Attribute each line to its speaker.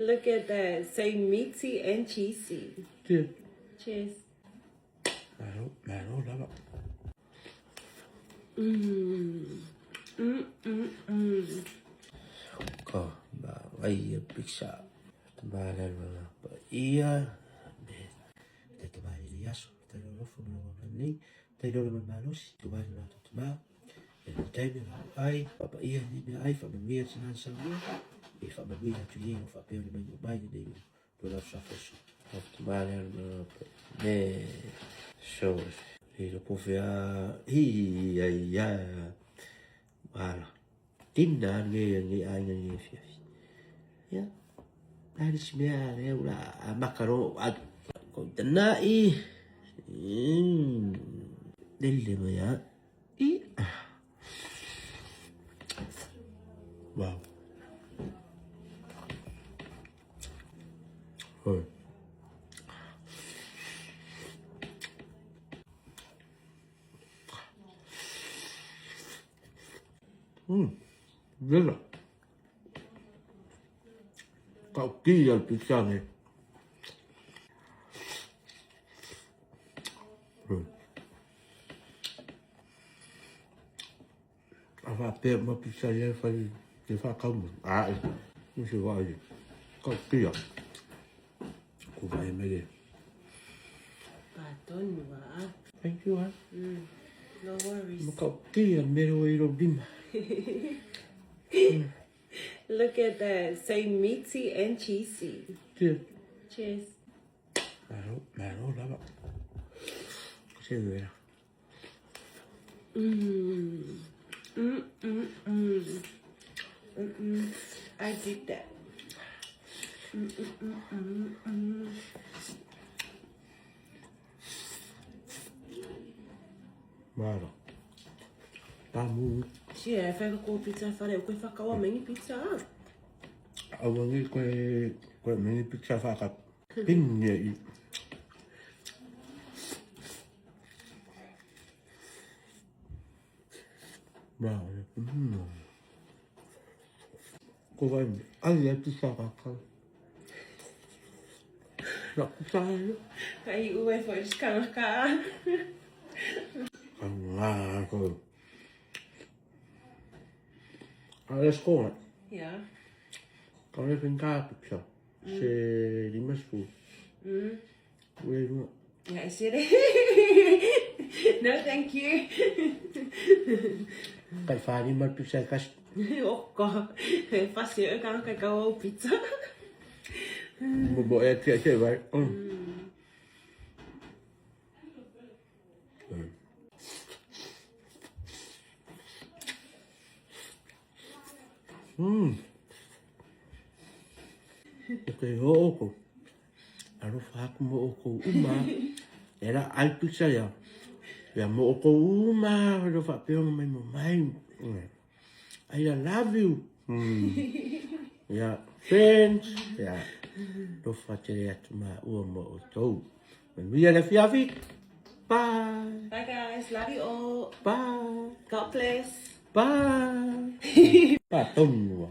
Speaker 1: Look at that. Say meaty and cheesy.
Speaker 2: Cheers.
Speaker 1: Cheers.
Speaker 2: Mano, lava. Ko ba ai pizza. Tambara ba ia. Te tambara iaso. Te lo fu no ni. Te lo malo si tu vai na tu ba. E te me ai ba ia ni me ai fa me mia sana sa mia. E fa me mia tu ia fa pe me mai ni. Tu la sa fa. Tambara me show. E lo può fare ia voilà tinna ngi ai ngi fiafi ya dai si mia le ula macaro con tanai delle ya i wow oh bella. Cauchiglia il pizzone. Fa per una pizzeria che fa calmo. Non si vuole. Cauchiglia. Come è meglio?
Speaker 1: Pardon,
Speaker 2: Thank you,
Speaker 1: no worries.
Speaker 2: Ma cauchiglia mero ero bimba.
Speaker 1: Look at that. Say meaty and cheesy.
Speaker 2: Cheers.
Speaker 1: Cheers.
Speaker 2: Mano, lava. Cos'è vera?
Speaker 1: I did that.
Speaker 2: Guarda. Tamu.
Speaker 1: Sì, fai con pizza fare, quei fa cavolo mini pizza.
Speaker 2: Avevo quei mini pizza fatta pinne. Bravo. Come alle pizza fatta. No, sai.
Speaker 1: Aí o E foi descancar.
Speaker 2: Ah, cool. Alla scuola,
Speaker 1: Yeah.
Speaker 2: quando ero in capiccia, se rimasto,
Speaker 1: Yeah, I said no, thank you.
Speaker 2: per fare il mal più secca,
Speaker 1: Oh God, fast eu can't get go pizza.
Speaker 2: boh, è che vai. Ok, oko. Aro fa mo oko uma. Era ai pizza ya. Ya mo oko uma, ro fa pe mo mai. I love you. Ya, friends. Ya. Ro fa tere atuma u mo to. Via la fiafi. Bye.
Speaker 1: Bye guys, love you all.
Speaker 2: Bye.
Speaker 1: God bless.
Speaker 2: Bye. Ba tông